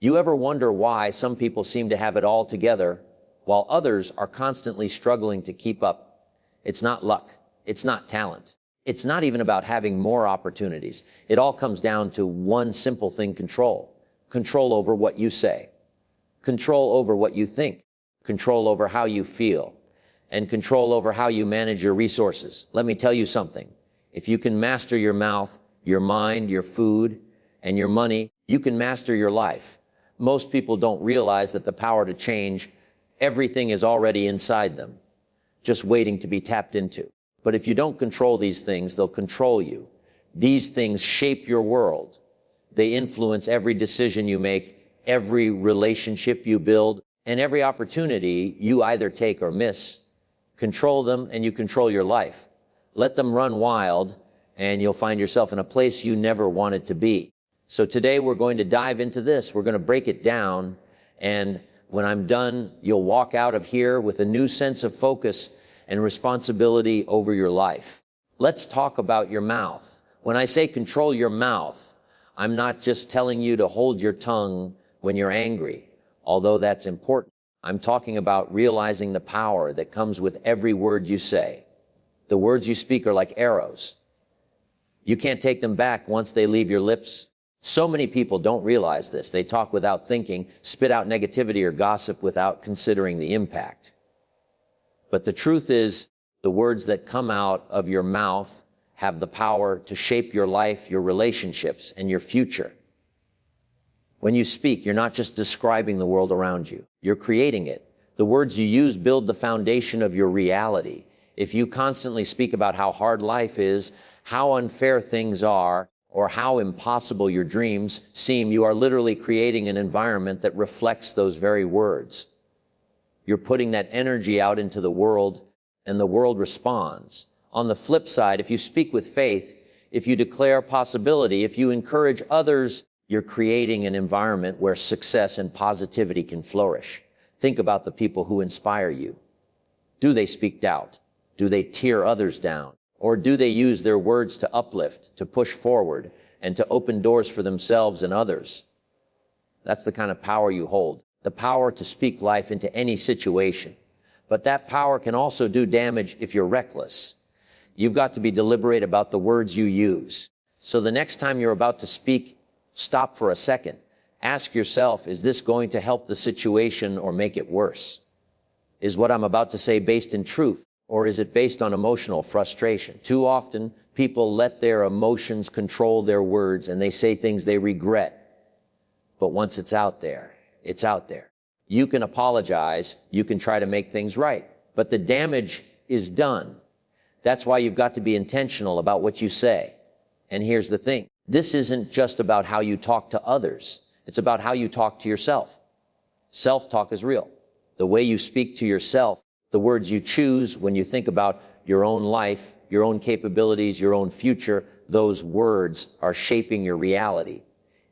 You ever wonder why some people seem to have it all together while others are constantly struggling to keep up? It's not luck. It's not talent. It's not even about having more opportunities. It all comes down to one simple thing: control. Control over what you say. Control over what you think. Control over how you feel. And control over how you manage your resources. Let me tell you something. If you can master your mouth, your mind, your food, and your money, you can master your life. Most people don't realize that the power to change everything is already inside them, just waiting to be tapped into. But if you don't control these things, they'll control you. These things shape your world. They influence every decision you make, every relationship you build, and every opportunity you either take or miss. Control them and you control your life. Let them run wild and you'll find yourself in a place you never wanted to be. So today we're going to dive into this. We're going to break it down, and when I'm done, you'll walk out of here with a new sense of focus and responsibility over your life. Let's talk about your mouth. When I say control your mouth, I'm not just telling you to hold your tongue when you're angry, although that's important. I'm talking about realizing the power that comes with every word you say. The words you speak are like arrows. You can't take them back once they leave your lips. So many people don't realize this. They talk without thinking, spit out negativity or gossip without considering the impact. But the truth is, the words that come out of your mouth have the power to shape your life, your relationships, and your future. When you speak, you're not just describing the world around you. You're creating it. The words you use build the foundation of your reality. If you constantly speak about how hard life is, how unfair things are, or how impossible your dreams seem, you are literally creating an environment that reflects those very words. You're putting that energy out into the world, and the world responds. On the flip side, if you speak with faith, if you declare possibility, if you encourage others, you're creating an environment where success and positivity can flourish. Think about the people who inspire you. Do they speak doubt? Do they tear others down? Or do they use their words to uplift, to push forward, and to open doors for themselves and others? That's the kind of power you hold. The power to speak life into any situation. But that power can also do damage if you're reckless. You've got to be deliberate about the words you use. So the next time you're about to speak, stop for a second. Ask yourself, is this going to help the situation or make it worse? Is what I'm about to say based in truth, or is it based on emotional frustration? Too often, people let their emotions control their words and they say things they regret. But once it's out there, it's out there. You can apologize, you can try to make things right, but the damage is done. That's why you've got to be intentional about what you say. And here's the thing. This isn't just about how you talk to others. It's about how you talk to yourself. Self-talk is real. The way you speak to yourself, the words you choose when you think about your own life, your own capabilities, your own future, those words are shaping your reality.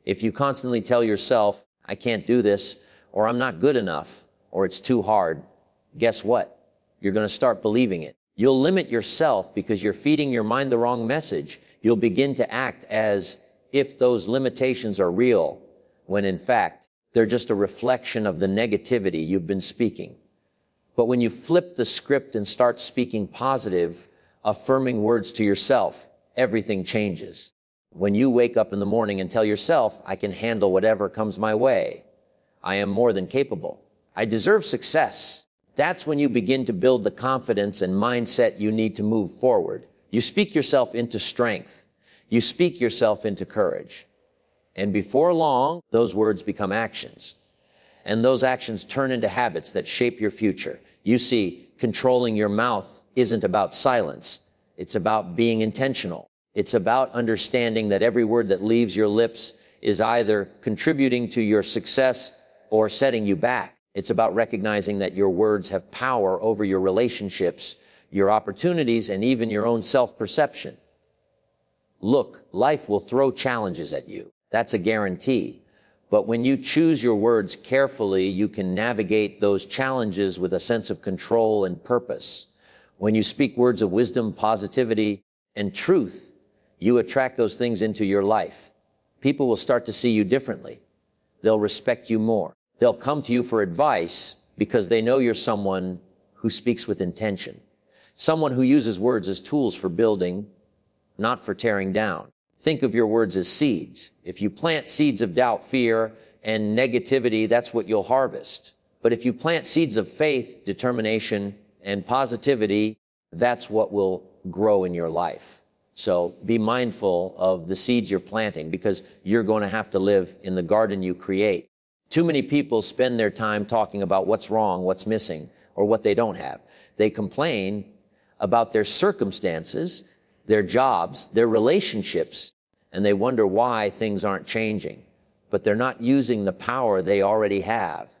If you constantly tell yourself, I can't do this, or I'm not good enough, or it's too hard, guess what? You're going to start believing it. You'll limit yourself because you're feeding your mind the wrong message. You'll begin to act as if those limitations are real, when in fact, they're just a reflection of the negativity you've been speaking. But when you flip the script and start speaking positive, affirming words to yourself, everything changes. When you wake up in the morning and tell yourself, I can handle whatever comes my way. I am more than capable. I deserve success. That's when you begin to build the confidence and mindset you need to move forward. You speak yourself into strength. You speak yourself into courage. And before long, those words become actions. And those actions turn into habits that shape your future. You see, controlling your mouth isn't about silence. It's about being intentional. It's about understanding that every word that leaves your lips is either contributing to your success or setting you back. It's about recognizing that your words have power over your relationships, your opportunities, and even your own self-perception. Look, life will throw challenges at you. That's a guarantee. But when you choose your words carefully, you can navigate those challenges with a sense of control and purpose. When you speak words of wisdom, positivity, and truth, you attract those things into your life. People will start to see you differently. they'll respect you more. They'll come to you for advice because they know you're someone who speaks with intention, someone who uses words as tools for building, not for tearing down. Think of your words as seeds. If you plant seeds of doubt, fear, and negativity, that's what you'll harvest. But if you plant seeds of faith, determination, and positivity, that's what will grow in your life. So be mindful of the seeds you're planting, because you're going to have to live in the garden you create. Too many people spend their time talking about what's wrong, what's missing, or what they don't have. They complain about their circumstances, their jobs, their relationships, and they wonder why things aren't changing. But they're not using the power they already have.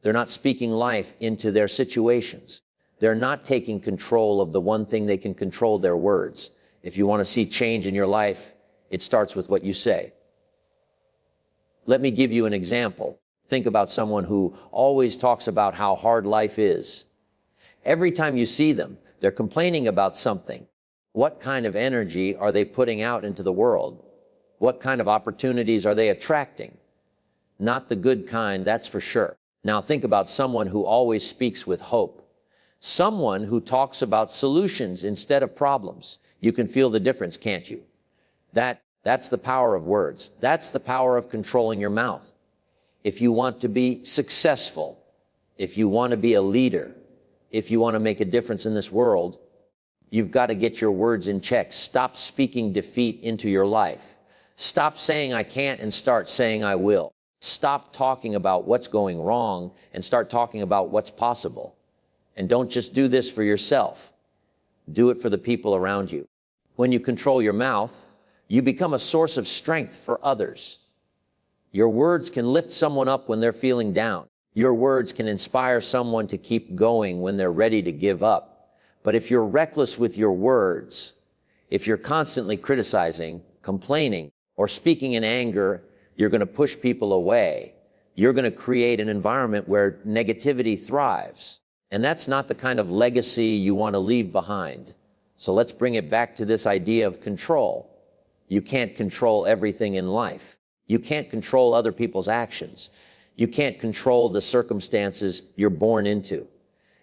They're not speaking life into their situations. They're not taking control of the one thing they can control, their words. If you want to see change in your life, it starts with what you say. Let me give you an example. Think about someone who always talks about how hard life is. Every time you see them, they're complaining about something. What kind of energy are they putting out into the world? What kind of opportunities are they attracting? Not the good kind, that's for sure. Now think about someone who always speaks with hope. Someone who talks about solutions instead of problems. You can feel the difference, can't you? That's the power of words. That's the power of controlling your mouth. If you want to be successful, if you want to be a leader, if you want to make a difference in this world, you've got to get your words in check. Stop speaking defeat into your life. Stop saying I can't and start saying I will. Stop talking about what's going wrong and start talking about what's possible. And don't just do this for yourself. Do it for the people around you. When you control your mouth, you become a source of strength for others. Your words can lift someone up when they're feeling down. Your words can inspire someone to keep going when they're ready to give up. But if you're reckless with your words, if you're constantly criticizing, complaining, or speaking in anger, you're going to push people away. You're going to create an environment where negativity thrives. And that's not the kind of legacy you want to leave behind. So let's bring it back to this idea of control. You can't control everything in life. You can't control other people's actions. You can't control the circumstances you're born into.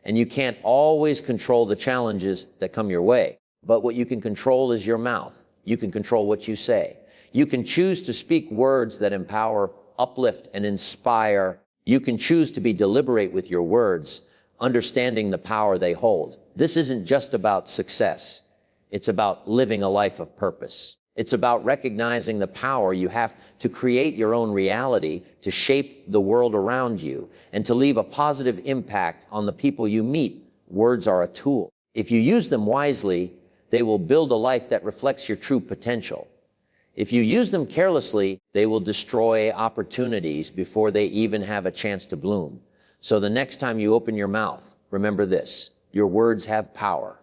And you can't always control the challenges that come your way. But what you can control is your mouth. You can control what you say. You can choose to speak words that empower, uplift, and inspire. You can choose to be deliberate with your words, understanding the power they hold. This isn't just about success. It's about living a life of purpose. It's about recognizing the power you have to create your own reality, to shape the world around you, and to leave a positive impact on the people you meet. Words are a tool. If you use them wisely, they will build a life that reflects your true potential. If you use them carelessly, they will destroy opportunities before they even have a chance to bloom. So the next time you open your mouth, remember this: your words have power.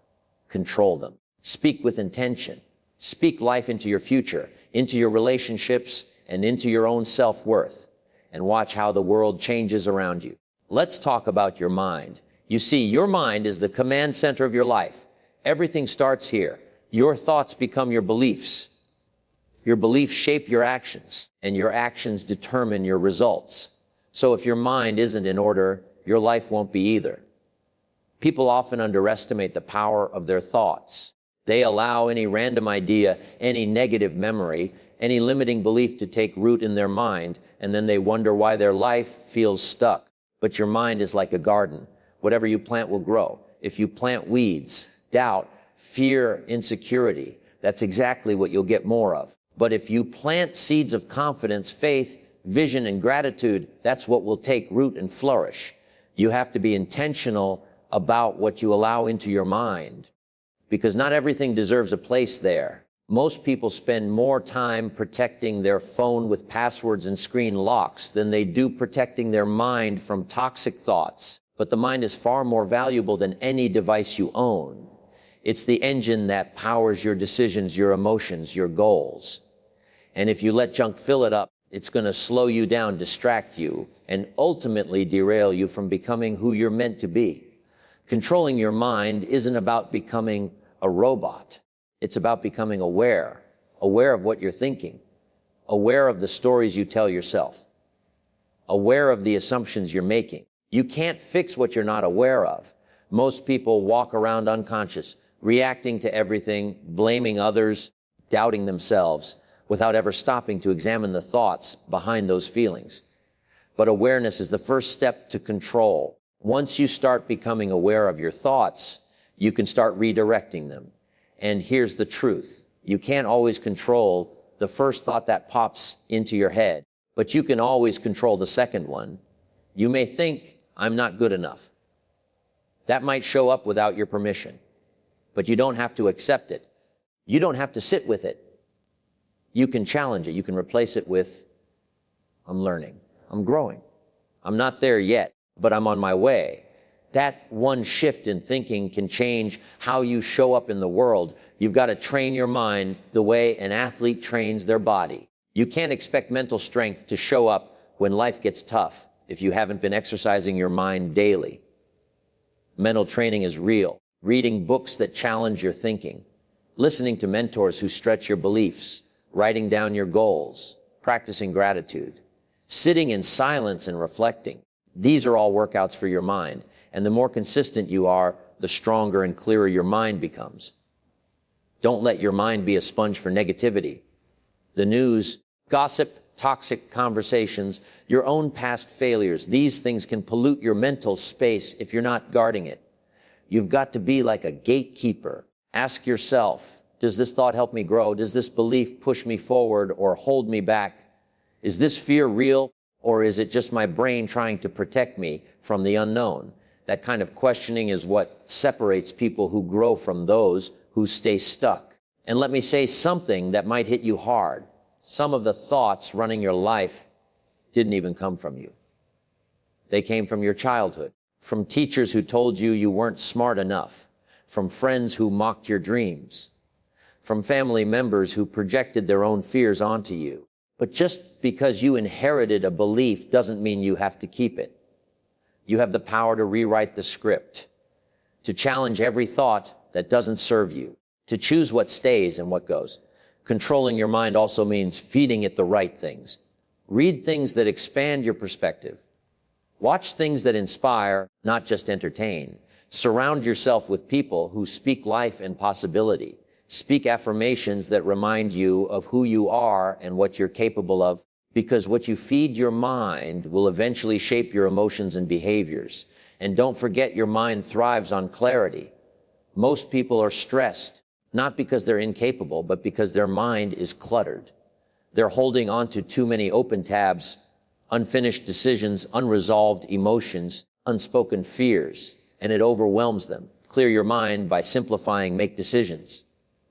Control them. Speak with intention. Speak life into your future, into your relationships, and into your own self-worth. And watch how the world changes around you. Let's talk about your mind. You see, your mind is the command center of your life. Everything starts here. Your thoughts become your beliefs. Your beliefs shape your actions, and your actions determine your results. So if your mind isn't in order, your life won't be either. People often underestimate the power of their thoughts. They allow any random idea, any negative memory, any limiting belief to take root in their mind, and then they wonder why their life feels stuck. But your mind is like a garden. Whatever you plant will grow. If you plant weeds, doubt, fear, insecurity, that's exactly what you'll get more of. But if you plant seeds of confidence, faith, vision, and gratitude, that's what will take root and flourish. You have to be intentional about what you allow into your mind, because not everything deserves a place there. Most people spend more time protecting their phone with passwords and screen locks than they do protecting their mind from toxic thoughts. But the mind is far more valuable than any device you own. It's the engine that powers your decisions, your emotions, your goals. And if you let junk fill it up, it's going to slow you down, distract you, and ultimately derail you from becoming who you're meant to be. Controlling your mind isn't about becoming a robot. It's about becoming aware of what you're thinking, aware of the stories you tell yourself. aware of the assumptions you're making. You can't fix what you're not aware of. Most people walk around unconscious, reacting to everything, blaming others, doubting themselves, without ever stopping to examine the thoughts behind those feelings. But awareness is the first step to control. Once you start becoming aware of your thoughts, you can start redirecting them. And here's the truth. You can't always control the first thought that pops into your head, but you can always control the second one. You may think, I'm not good enough. That might show up without your permission, but you don't have to accept it. You don't have to sit with it. You can challenge it. You can replace it with, I'm learning. I'm growing. I'm not there yet, but I'm on my way. That one shift in thinking can change how you show up in the world. You've got to train your mind the way an athlete trains their body. You can't expect mental strength to show up when life gets tough if you haven't been exercising your mind daily. Mental training is real. Reading books that challenge your thinking, listening to mentors who stretch your beliefs, writing down your goals, practicing gratitude, sitting in silence and reflecting. These are all workouts for your mind. And the more consistent you are, the stronger and clearer your mind becomes. Don't let your mind be a sponge for negativity. The news, gossip, toxic conversations, your own past failures, these things can pollute your mental space if you're not guarding it. You've got to be like a gatekeeper. Ask yourself, does this thought help me grow? Does this belief push me forward or hold me back? Is this fear real, or is it just my brain trying to protect me from the unknown? That kind of questioning is what separates people who grow from those who stay stuck. And let me say something that might hit you hard. Some of the thoughts running your life didn't even come from you. They came from your childhood, from teachers who told you you weren't smart enough, from friends who mocked your dreams, from family members who projected their own fears onto you. But just because you inherited a belief doesn't mean you have to keep it. You have the power to rewrite the script, to challenge every thought that doesn't serve you, to choose what stays and what goes. Controlling your mind also means feeding it the right things. Read things that expand your perspective. Watch things that inspire, not just entertain. Surround yourself with people who speak life and possibility. Speak affirmations that remind you of who you are and what you're capable of, because what you feed your mind will eventually shape your emotions and behaviors. And don't forget, your mind thrives on clarity. Most people are stressed, not because they're incapable, but because their mind is cluttered. They're holding on to too many open tabs, unfinished decisions, unresolved emotions, unspoken fears, and it overwhelms them. Clear your mind by simplifying, make decisions.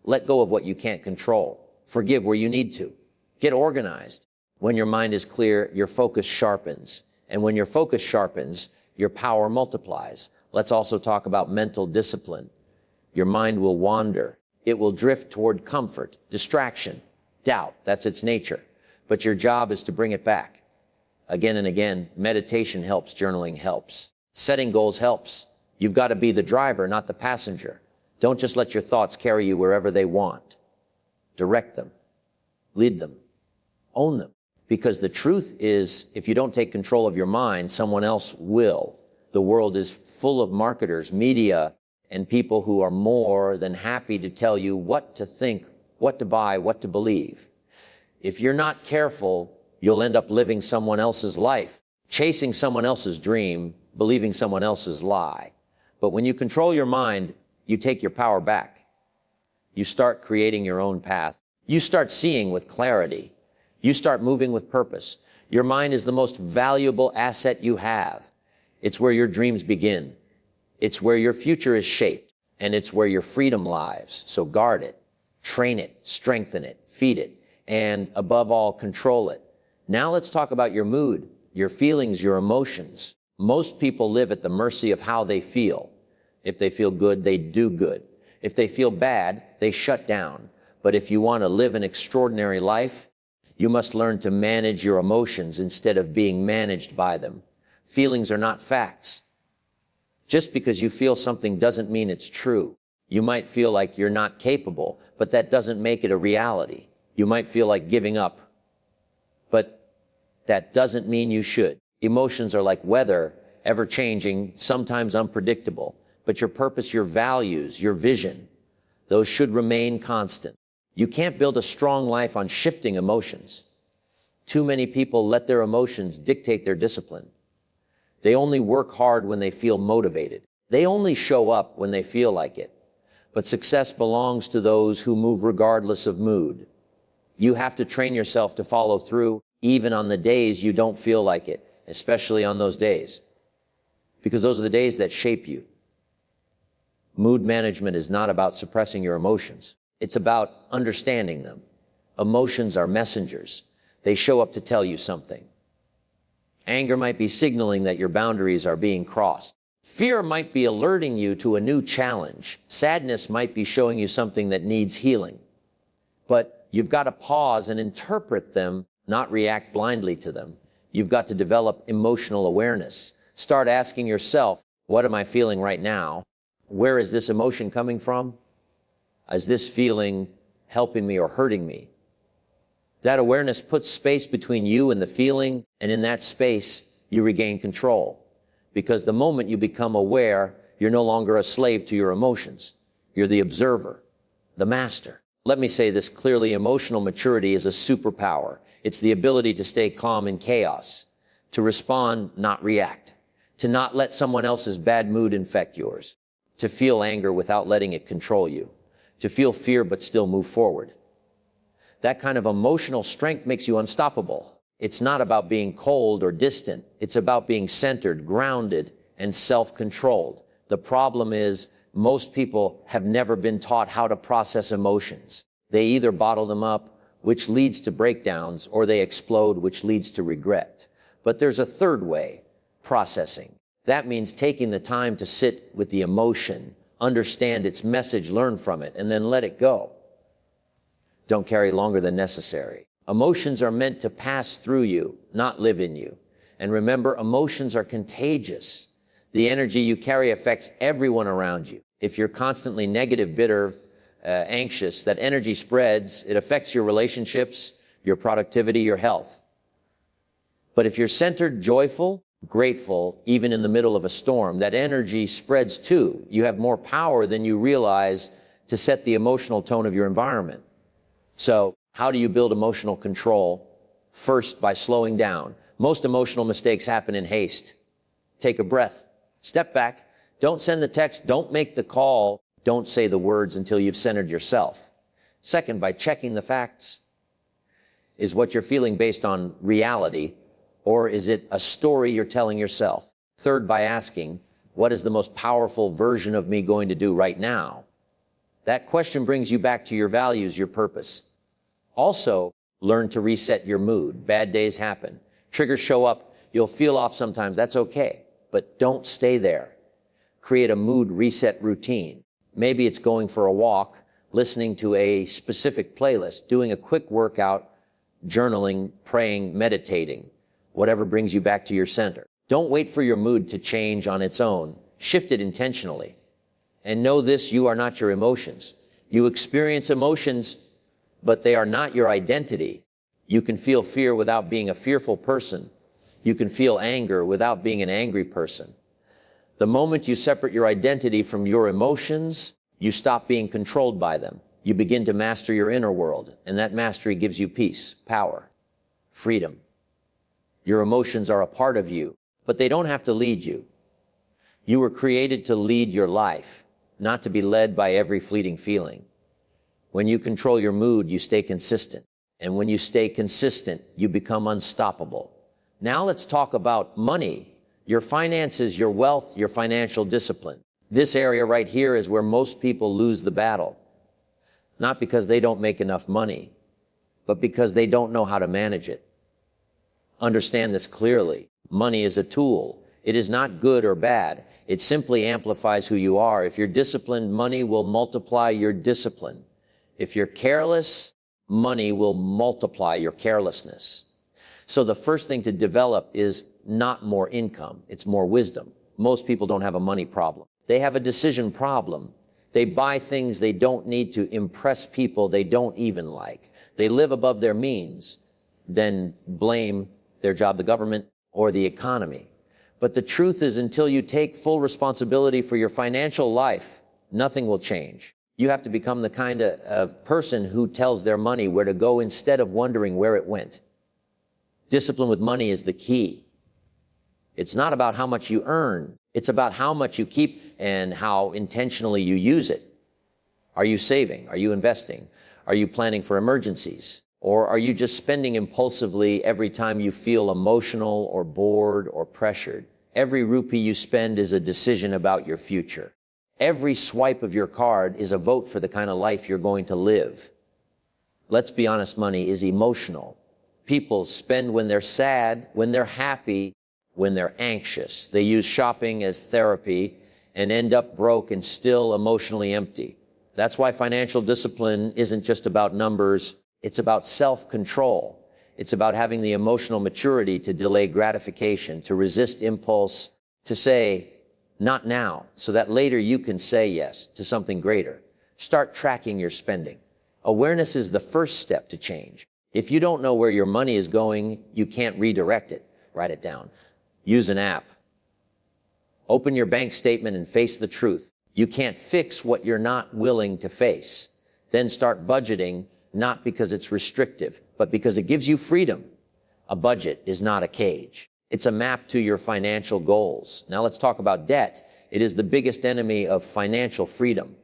Let go of what you can't control. Forgive where you need to. Get organized. When your mind is clear, your focus sharpens. And when your focus sharpens, your power multiplies. Let's also talk about mental discipline. Your mind will wander. It will drift toward comfort, distraction, doubt. That's its nature. But your job is to bring it back. Again and again, meditation helps, journaling helps. Setting goals helps. You've got to be the driver, not the passenger. Don't just let your thoughts carry you wherever they want. Direct them. Lead them. Own them. Because the truth is, if you don't take control of your mind, someone else will. The world is full of marketers, media, and people who are more than happy to tell you what to think, what to buy, what to believe. If you're not careful, you'll end up living someone else's life, chasing someone else's dream, believing someone else's lie. But when you control your mind, you take your power back. You start creating your own path. You start seeing with clarity. You start moving with purpose. Your mind is the most valuable asset you have. It's where your dreams begin. It's where your future is shaped, and it's where your freedom lies. So guard it, train it, strengthen it, feed it, and above all, control it. Now let's talk about your mood, your feelings, your emotions. Most people live at the mercy of how they feel. If they feel good, they do good. If they feel bad, they shut down. But if you want to live an extraordinary life, you must learn to manage your emotions instead of being managed by them. Feelings are not facts. Just because you feel something doesn't mean it's true. You might feel like you're not capable, but that doesn't make it a reality. You might feel like giving up, but that doesn't mean you should. Emotions are like weather, ever changing, sometimes unpredictable. But your purpose, your values, your vision, those should remain constant. You can't build a strong life on shifting emotions. Too many people let their emotions dictate their discipline. They only work hard when they feel motivated. They only show up when they feel like it. But success belongs to those who move regardless of mood. You have to train yourself to follow through even on the days you don't feel like it, especially on those days, because those are the days that shape you. Mood management is not about suppressing your emotions. It's about understanding them. Emotions are messengers. They show up to tell you something. Anger might be signaling that your boundaries are being crossed. Fear might be alerting you to a new challenge. Sadness might be showing you something that needs healing. But you've got to pause and interpret them, not react blindly to them. You've got to develop emotional awareness. Start asking yourself, what am I feeling right now? Where is this emotion coming from? Is this feeling helping me or hurting me? That awareness puts space between you and the feeling, and in that space, you regain control. Because the moment you become aware, you're no longer a slave to your emotions. You're the observer, the master. Let me say this clearly, emotional maturity is a superpower. It's the ability to stay calm in chaos, to respond, not react, to not let someone else's bad mood infect yours, to feel anger without letting it control you, to feel fear but still move forward. That kind of emotional strength makes you unstoppable. It's not about being cold or distant. It's about being centered, grounded, and self-controlled. The problem is most people have never been taught how to process emotions. They either bottle them up, which leads to breakdowns, or they explode, which leads to regret. But there's a third way, processing. That means taking the time to sit with the emotion, understand its message, learn from it, and then let it go. Don't carry longer than necessary. Emotions are meant to pass through you, not live in you. And remember, emotions are contagious. The energy you carry affects everyone around you. If you're constantly negative, bitter, anxious, that energy spreads. It affects your relationships, your productivity, your health. But if you're centered, joyful, grateful, even in the middle of a storm, that energy spreads too. You have more power than you realize to set the emotional tone of your environment. So, how do you build emotional control? First, by slowing down. Most emotional mistakes happen in haste. Take a breath. Step back. Don't send the text. Don't make the call. Don't say the words until you've centered yourself. Second, by checking the facts. Is what you're feeling based on reality, or is it a story you're telling yourself? Third, by asking, what is the most powerful version of me going to do right now? That question brings you back to your values, your purpose. Also, learn to reset your mood. Bad days happen. Triggers show up. You'll feel off sometimes. That's okay. But don't stay there. Create a mood reset routine. Maybe it's going for a walk, listening to a specific playlist, doing a quick workout, journaling, praying, meditating, whatever brings you back to your center. Don't wait for your mood to change on its own. Shift it intentionally. And know this, you are not your emotions. You experience emotions, but they are not your identity. You can feel fear without being a fearful person. You can feel anger without being an angry person. The moment you separate your identity from your emotions, you stop being controlled by them. You begin to master your inner world, and that mastery gives you peace, power, freedom. Your emotions are a part of you, but they don't have to lead you. You were created to lead your life, not to be led by every fleeting feeling. When you control your mood, you stay consistent. And when you stay consistent, you become unstoppable. Now let's talk about money, your finances, your wealth, your financial discipline. This area right here is where most people lose the battle. Not because they don't make enough money, but because they don't know how to manage it. Understand this clearly. Money is a tool. It is not good or bad. It simply amplifies who you are. If you're disciplined, money will multiply your discipline. If you're careless, money will multiply your carelessness. So the first thing to develop is not more income. It's more wisdom. Most people don't have a money problem. They have a decision problem. They buy things they don't need to impress people they don't even like. They live above their means, then blame their job, the government, or the economy. But the truth is, until you take full responsibility for your financial life, nothing will change. You have to become the kind of person who tells their money where to go instead of wondering where it went. Discipline with money is the key. It's not about how much you earn. It's about how much you keep and how intentionally you use it. Are you saving? Are you investing? Are you planning for emergencies? Or are you just spending impulsively every time you feel emotional or bored or pressured? Every rupee you spend is a decision about your future. Every swipe of your card is a vote for the kind of life you're going to live. Let's be honest, money is emotional. People spend when they're sad, when they're happy, when they're anxious. They use shopping as therapy and end up broke and still emotionally empty. That's why financial discipline isn't just about numbers. It's about self-control. It's about having the emotional maturity to delay gratification, to resist impulse, to say, not now, so that later you can say yes to something greater. Start tracking your spending. Awareness is the first step to change. If you don't know where your money is going, you can't redirect it. Write it down. Use an app. Open your bank statement and face the truth. You can't fix what you're not willing to face. Then start budgeting, not because it's restrictive, but because it gives you freedom. A budget is not a cage. It's a map to your financial goals. Now let's talk about debt. It is the biggest enemy of financial freedom.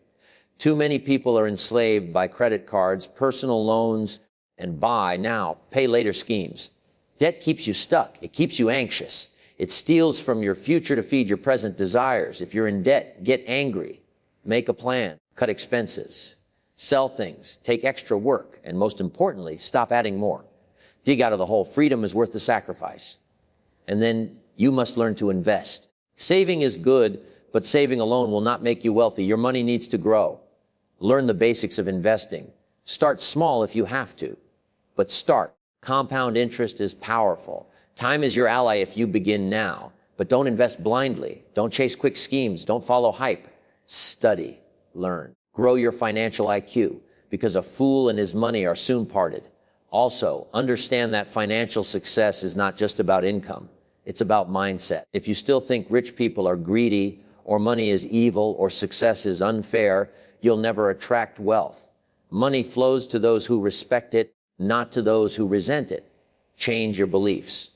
Too many people are enslaved by credit cards, personal loans, and buy now, pay later schemes. Debt keeps you stuck. It keeps you anxious. It steals from your future to feed your present desires. If you're in debt, get angry. Make a plan. Cut expenses. Sell things. Take extra work. And most importantly, stop adding more. Dig out of the hole. Freedom is worth the sacrifice. And then you must learn to invest. Saving is good, but saving alone will not make you wealthy. Your money needs to grow. Learn the basics of investing. Start small if you have to, but start. Compound interest is powerful. Time is your ally if you begin now, but don't invest blindly. Don't chase quick schemes. Don't follow hype. Study, learn, grow your financial IQ, because a fool and his money are soon parted. Also, understand that financial success is not just about income. It's about mindset. If you still think rich people are greedy, or money is evil, or success is unfair, you'll never attract wealth. Money flows to those who respect it, not to those who resent it. Change your beliefs.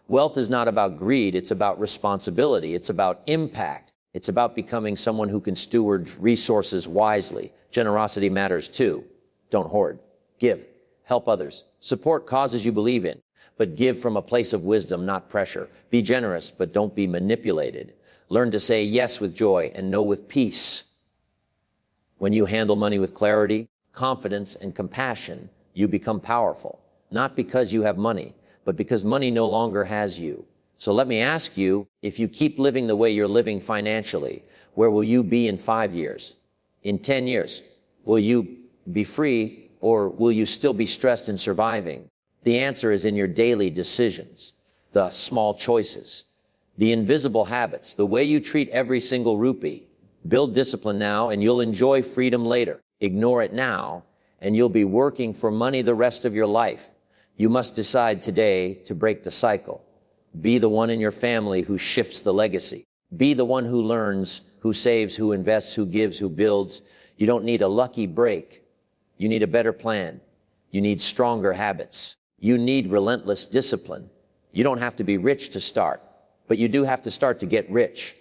Wealth is not about greed. It's about responsibility. It's about impact. It's about becoming someone who can steward resources wisely. Generosity matters too. Don't hoard. Give. Help others. Support causes you believe in, but give from a place of wisdom, not pressure. Be generous, but don't be manipulated. Learn to say yes with joy and no with peace. When you handle money with clarity, confidence, and compassion, you become powerful, not because you have money, but because money no longer has you. So let me ask you, if you keep living the way you're living financially, where will you be in 5 years? In 10 years? Will you be free, or will you still be stressed and surviving? The answer is in your daily decisions, the small choices, the invisible habits, the way you treat every single rupee. Build discipline now, and you'll enjoy freedom later. Ignore it now, and you'll be working for money the rest of your life. You must decide today to break the cycle. Be the one in your family who shifts the legacy. Be the one who learns, who saves, who invests, who gives, who builds. You don't need a lucky break. You need a better plan. You need stronger habits. You need relentless discipline. You don't have to be rich to start, but you do have to start to get rich.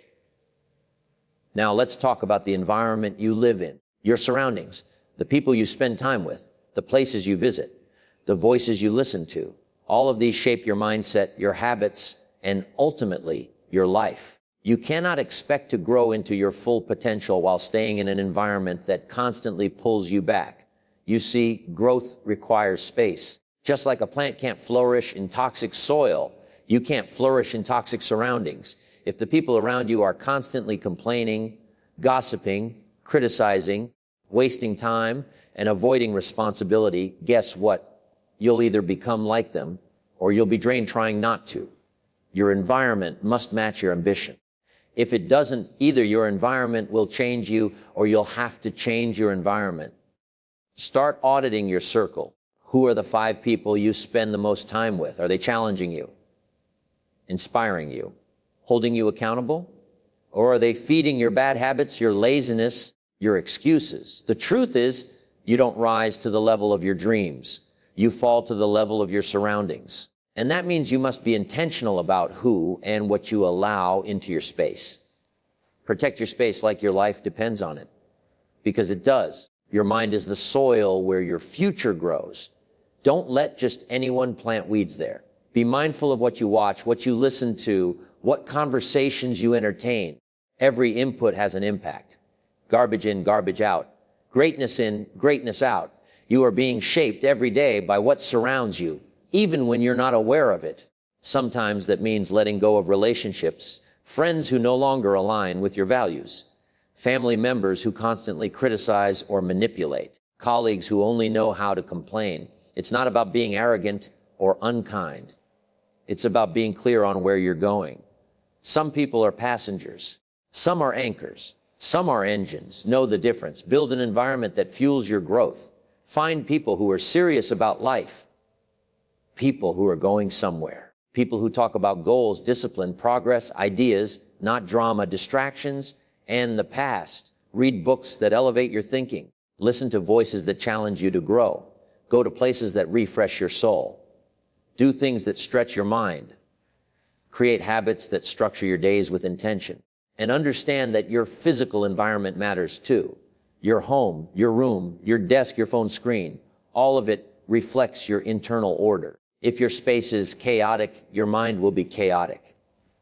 Now let's talk about the environment you live in, your surroundings, the people you spend time with, the places you visit, the voices you listen to. All of these shape your mindset, your habits, and ultimately your life. You cannot expect to grow into your full potential while staying in an environment that constantly pulls you back. You see, growth requires space. Just like a plant can't flourish in toxic soil, you can't flourish in toxic surroundings. If the people around you are constantly complaining, gossiping, criticizing, wasting time, and avoiding responsibility, guess what? You'll either become like them or you'll be drained trying not to. Your environment must match your ambition. If it doesn't, either your environment will change you or you'll have to change your environment. Start auditing your circle. Who are the 5 people you spend the most time with? Are they challenging you? inspiring you, holding you accountable? Or are they feeding your bad habits, your laziness, your excuses? The truth is, you don't rise to the level of your dreams. You fall to the level of your surroundings. And that means you must be intentional about who and what you allow into your space. Protect your space like your life depends on it, because it does. Your mind is the soil where your future grows. Don't let just anyone plant weeds there. Be mindful of what you watch, what you listen to, what conversations you entertain. Every input has an impact. Garbage in, garbage out. Greatness in, greatness out. You are being shaped every day by what surrounds you, even when you're not aware of it. Sometimes that means letting go of relationships, friends who no longer align with your values, family members who constantly criticize or manipulate, colleagues who only know how to complain. It's not about being arrogant or unkind. It's about being clear on where you're going. Some people are passengers. Some are anchors. Some are engines. Know the difference. Build an environment that fuels your growth. Find people who are serious about life. People who are going somewhere. People who talk about goals, discipline, progress, ideas, not drama, distractions, and the past. Read books that elevate your thinking. Listen to voices that challenge you to grow. Go to places that refresh your soul. Do things that stretch your mind. Create habits that structure your days with intention. And understand that your physical environment matters too. Your home, your room, your desk, your phone screen, all of it reflects your internal order. If your space is chaotic, your mind will be chaotic.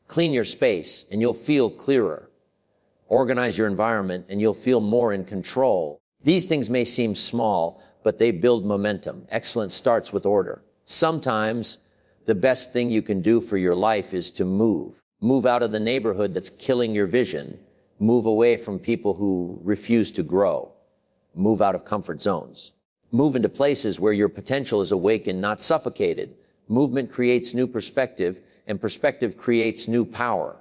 Clean your space and you'll feel clearer. Organize your environment and you'll feel more in control. These things may seem small, but they build momentum. Excellence starts with order. Sometimes the best thing you can do for your life is to move. Move out of the neighborhood that's killing your vision. Move away from people who refuse to grow. Move out of comfort zones. Move into places where your potential is awakened, not suffocated. Movement creates new perspective, and perspective creates new power.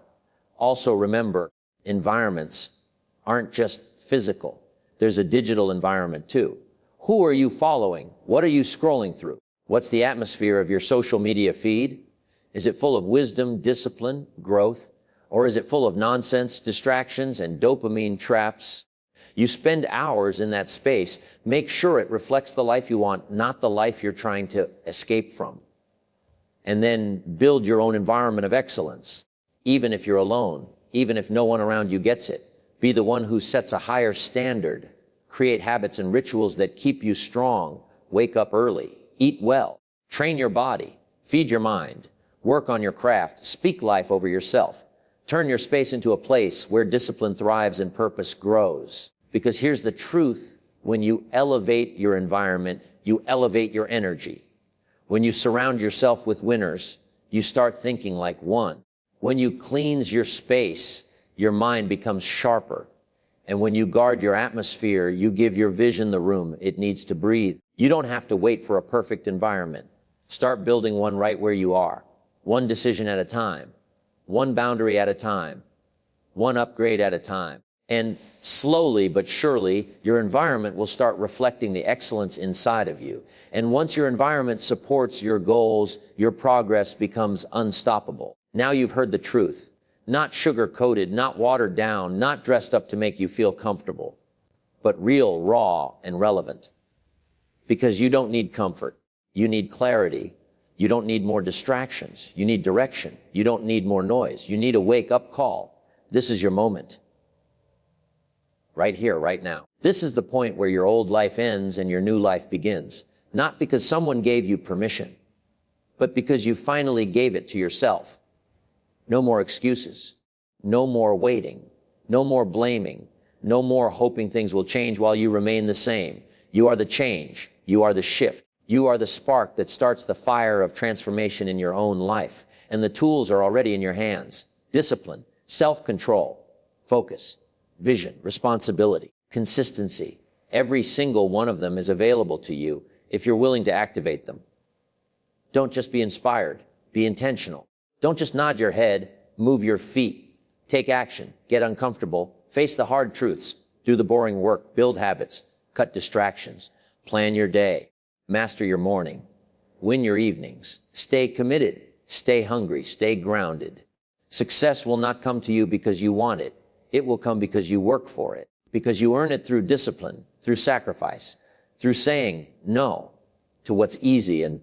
Also remember, environments aren't just physical. There's a digital environment too. Who are you following? What are you scrolling through? What's the atmosphere of your social media feed? Is it full of wisdom, discipline, growth? Or is it full of nonsense, distractions, and dopamine traps? You spend hours in that space. Make sure it reflects the life you want, not the life you're trying to escape from. And then build your own environment of excellence, even if you're alone, even if no one around you gets it. Be the one who sets a higher standard. Create habits and rituals that keep you strong. Wake up early. Eat well. Train your body. Feed your mind. Work on your craft. Speak life over yourself. Turn your space into a place where discipline thrives and purpose grows. Because here's the truth. When you elevate your environment, you elevate your energy. When you surround yourself with winners, you start thinking like one. When you cleanse your space, your mind becomes sharper. And when you guard your atmosphere, you give your vision the room it needs to breathe. You don't have to wait for a perfect environment. Start building one right where you are. One decision at a time. One boundary at a time. One upgrade at a time. And slowly but surely, your environment will start reflecting the excellence inside of you. And once your environment supports your goals, your progress becomes unstoppable. Now you've heard the truth. Not sugar-coated, not watered down, not dressed up to make you feel comfortable, but real, raw, and relevant. Because you don't need comfort. You need clarity. You don't need more distractions. You need direction. You don't need more noise. You need a wake-up call. This is your moment. Right here, right now. This is the point where your old life ends and your new life begins. Not because someone gave you permission, but because you finally gave it to yourself. No more excuses. No more waiting. No more blaming. No more hoping things will change while you remain the same. You are the change. You are the shift. You are the spark that starts the fire of transformation in your own life. And the tools are already in your hands. Discipline, self-control, focus, vision, responsibility, consistency. Every single one of them is available to you if you're willing to activate them. Don't just be inspired. Be intentional. Don't just nod your head, move your feet, take action, get uncomfortable, face the hard truths, do the boring work, build habits, cut distractions, plan your day, master your morning, win your evenings, stay committed, Stay hungry, stay grounded. Success will not come to you because you want it. It will come because you work for it, because you earn it through discipline, through sacrifice, through saying no to what's easy and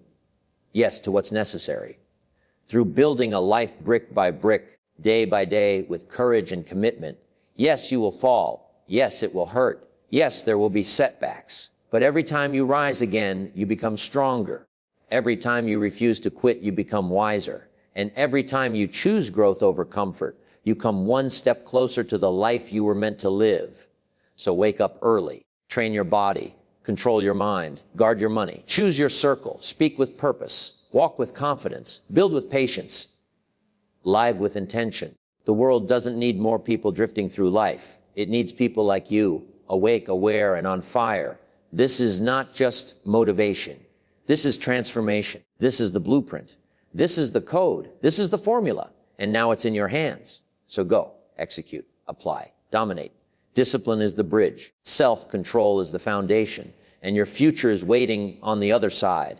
yes to what's necessary, through building a life brick by brick, day by day, with courage and commitment. Yes, you will fall. Yes, it will hurt. Yes, there will be setbacks. But every time you rise again, you become stronger. Every time you refuse to quit, you become wiser. And every time you choose growth over comfort, you come one step closer to the life you were meant to live. So wake up early, train your body, control your mind, guard your money, choose your circle, speak with purpose, walk with confidence, build with patience, live with intention. The world doesn't need more people drifting through life. It needs people like you, awake, aware, and on fire. This is not just motivation. This is transformation. This is the blueprint. This is the code. This is the formula. And now it's in your hands. So go, execute, apply, dominate. Discipline is the bridge. Self-control is the foundation. And your future is waiting on the other side.